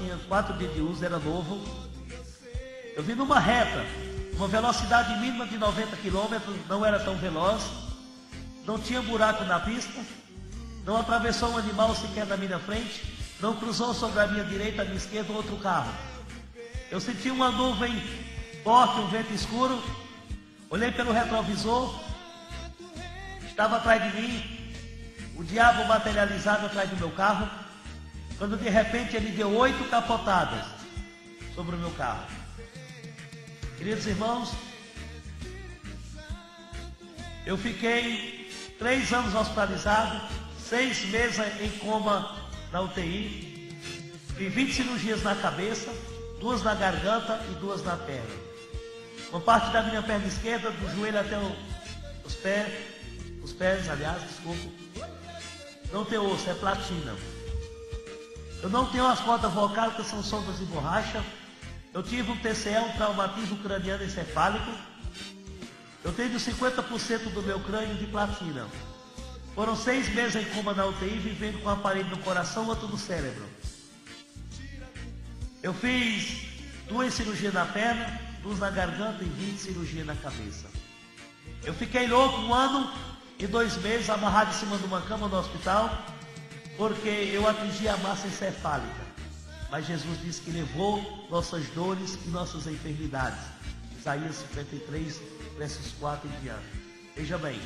tinha 4 dias de uso, era novo. Eu vim numa reta, uma velocidade mínima de 90 km, não era tão veloz, não tinha buraco na pista, não atravessou um animal sequer na minha frente, não cruzou sobre a minha direita, a minha esquerda, outro carro. Eu senti uma nuvem forte, um vento escuro, olhei pelo retrovisor, estava atrás de mim, o diabo materializado atrás do meu carro, quando de repente ele deu 8 capotadas sobre o meu carro. Queridos irmãos, eu fiquei 3 anos hospitalizado, 6 meses em coma na UTI, fiz 20 cirurgias na cabeça, 2 na garganta e 2 na perna. Uma parte da minha perna esquerda, do joelho até os pés, aliás, desculpa, não tem osso, é platina. Eu não tenho as cordas vocais, que são sondas de borracha. Eu tive um TCE, um traumatismo craniano encefálico. Eu tenho 50% do meu crânio de platina. Foram 6 meses em coma na UTI, vivendo com um aparelho no coração, outro no cérebro. Eu fiz 2 cirurgias na perna, 2 na garganta e 20 cirurgias na cabeça. Eu fiquei louco 1 ano e 2 meses, amarrado em cima de uma cama no hospital, porque eu atingi a massa encefálica. Mas Jesus disse que levou nossas dores e nossas enfermidades. Isaías 53, versos 4 em diante. Veja bem,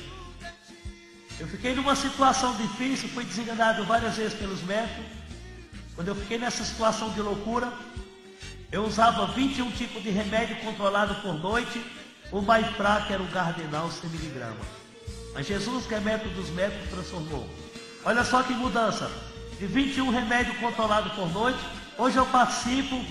eu fiquei numa situação difícil, fui desenganado várias vezes pelos médicos. Quando eu fiquei nessa situação de loucura, eu usava 21 tipos de remédio controlado por noite. O mais fraco era o cardenal 100 mg. Mas Jesus, que é médico dos médicos, transformou. Olha só que mudança. De 21 remédios controlados por noite, hoje eu participo.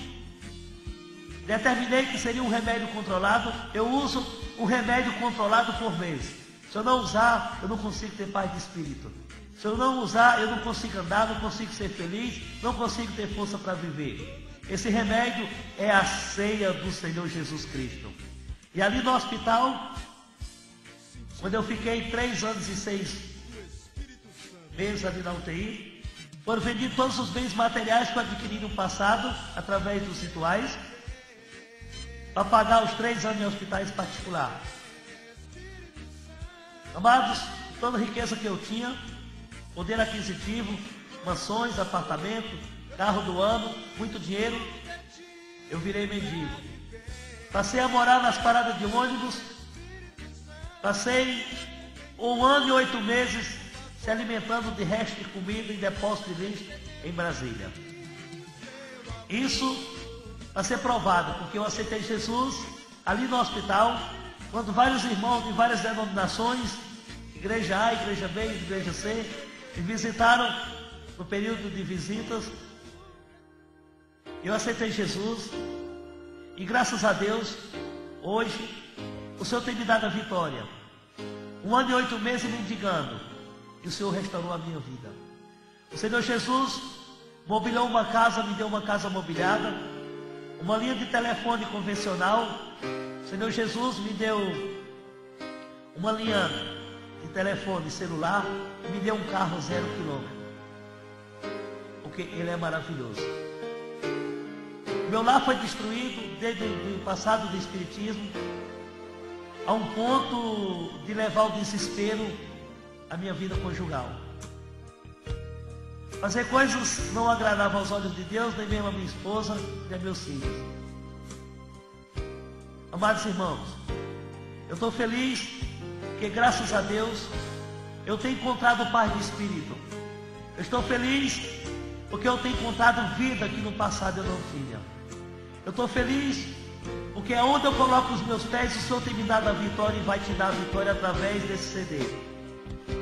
Determinei que seria um remédio controlado. Eu uso um remédio controlado por mês. Se eu não usar, eu não consigo ter paz de espírito. Se eu não usar, eu não consigo andar, não consigo ser feliz, não consigo ter força para viver. Esse remédio é a ceia do Senhor Jesus Cristo. E ali no hospital, quando eu fiquei 3 anos e 6 meses ali na UTI, foram vendidos todos os bens materiais que eu adquiri no passado, através dos rituais, para pagar os 3 anos em hospitais particulares. Amados, toda a riqueza que eu tinha, poder aquisitivo, mansões, apartamento, carro do ano, muito dinheiro, eu virei mendigo. Passei a morar nas paradas de ônibus, passei 1 ano e 8 meses se alimentando de resto de comida em depósito de lixo em Brasília. Isso para ser provado, porque eu aceitei Jesus ali no hospital, quando vários irmãos de várias denominações, igreja A, igreja B, igreja C, me visitaram no período de visitas. Eu aceitei Jesus e graças a Deus, hoje, o Senhor tem me dado a vitória. 1 ano e 8 meses mendigando, e o Senhor restaurou a minha vida. O Senhor Jesus mobiliou uma casa, me deu uma casa mobiliada, uma linha de telefone convencional. O Senhor Jesus me deu uma linha de telefone celular e me deu um carro 0 km. Porque Ele é maravilhoso. Meu lar foi destruído desde o passado do Espiritismo, a um ponto de levar ao desespero a minha vida conjugal. Fazer coisas não agradavam aos olhos de Deus, nem mesmo a minha esposa, nem a meus filhos. Amados irmãos, eu estou feliz porque graças a Deus eu tenho encontrado paz de espírito. Eu estou feliz porque eu tenho encontrado vida que no passado eu não tinha. Eu estou feliz porque aonde eu coloco os meus pés, o Senhor tem me dado a vitória e vai te dar a vitória através desse CD.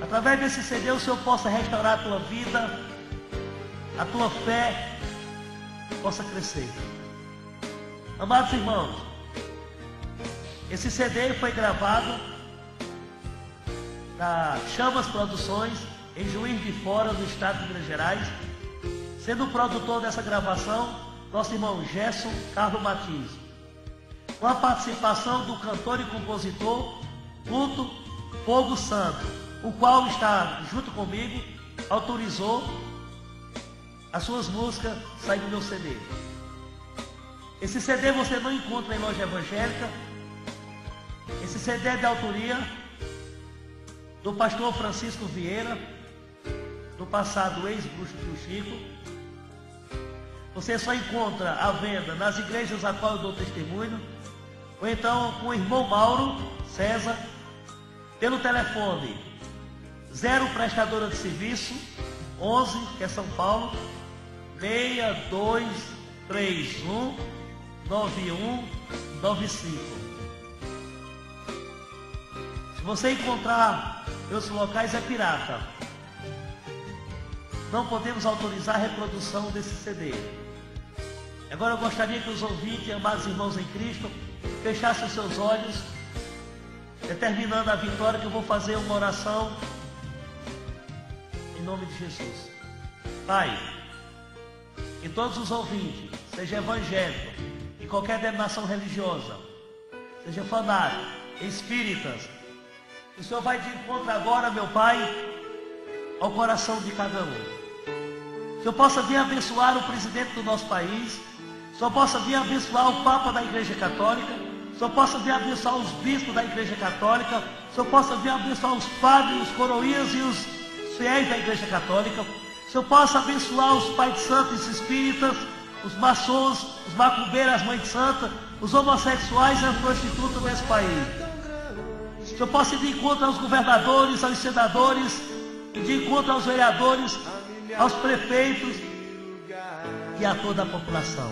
Através desse CD o Senhor possa restaurar a tua vida, a tua fé possa crescer. Amados irmãos, esse CD foi gravado na Chamas Produções, em Juiz de Fora, no estado de Minas Gerais, sendo o produtor dessa gravação nosso irmão Gerson Carlos Matias, com a participação do cantor e compositor Culto Fogo Santo, o qual está junto comigo, autorizou as suas músicas saem do meu CD. Esse CD você não encontra em loja evangélica. Esse CD é de autoria do pastor Francisco Vieira, do passado ex-bruxo Tio Chico. Você só encontra à venda nas igrejas a qual eu dou testemunho, ou então com o irmão Mauro César, pelo telefone 0 prestadora de serviço 11, que é São Paulo, 6231 9195. Se você encontrar meus locais, é pirata. Não podemos autorizar a reprodução desse CD. Agora eu gostaria que os ouvintes, amados irmãos em Cristo, fechassem os seus olhos, determinando a vitória, que eu vou fazer uma oração em nome de Jesus. Pai, que todos os ouvintes, seja evangélico, em qualquer denominação religiosa, seja fanático, espíritas, o Senhor vai de encontro agora, meu Pai, ao coração de cada um. Que o Senhor possa vir abençoar o presidente do nosso país, que o Senhor possa vir abençoar o Papa da Igreja Católica, que o Senhor possa vir abençoar os bispos da Igreja Católica, que o Senhor possa vir abençoar os padres, os coroinhas e os fiéis da Igreja Católica, que o Senhor possa abençoar os pais de santos e espíritas, os maçons, os macumbeiros, as mães de santa, os homossexuais e as prostitutas desse país. Que o Senhor possa ir de encontro aos governadores, aos senadores, e de encontro aos vereadores, aos prefeitos e a toda a população.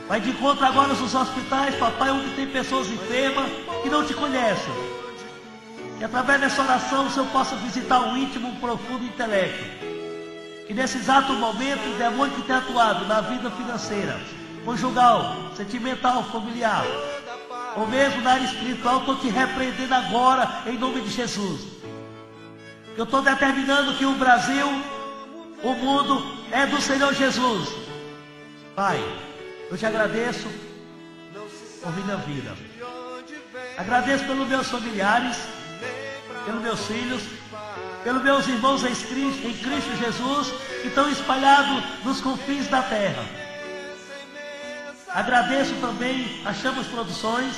Vai de encontro agora nos hospitais, papai, onde tem pessoas enfermas que não te conhecem. E através dessa oração o Senhor possa visitar o íntimo, o profundo intelecto. Que nesse exato momento o demônio que tem atuado na vida financeira, conjugal, sentimental, familiar, ou mesmo na área espiritual, eu estou te repreendendo agora em nome de Jesus. Eu estou determinando que o Brasil, o mundo é do Senhor Jesus. Pai, eu te agradeço por minha vida. Agradeço pelos meus familiares, pelos meus filhos, pelos meus irmãos em Cristo Jesus, que estão espalhados nos confins da terra. Agradeço também a Chamas Produções,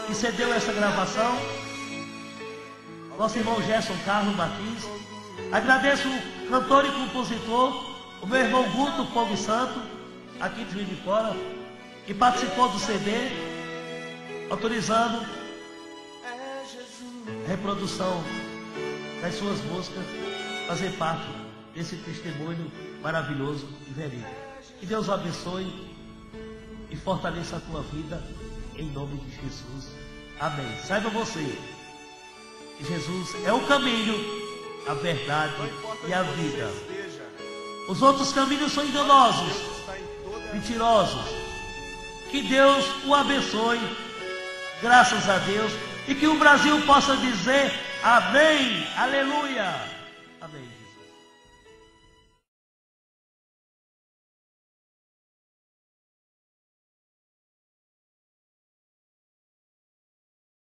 que cedeu essa gravação, nosso irmão Gerson Carlos Martins. Agradeço o cantor e compositor, o meu irmão Guto Povo Santo, aqui de Juiz de Fora, que participou do CD, autorizando a reprodução das suas músicas, fazer parte desse testemunho maravilhoso e verídico. Que Deus o abençoe e fortaleça a tua vida, em nome de Jesus. Amém. Saiba você que Jesus é o caminho, a verdade e a vida. Os outros caminhos são enganosos, mentirosos. Que Deus o abençoe, graças a Deus, e que o Brasil possa dizer amém, aleluia, amém.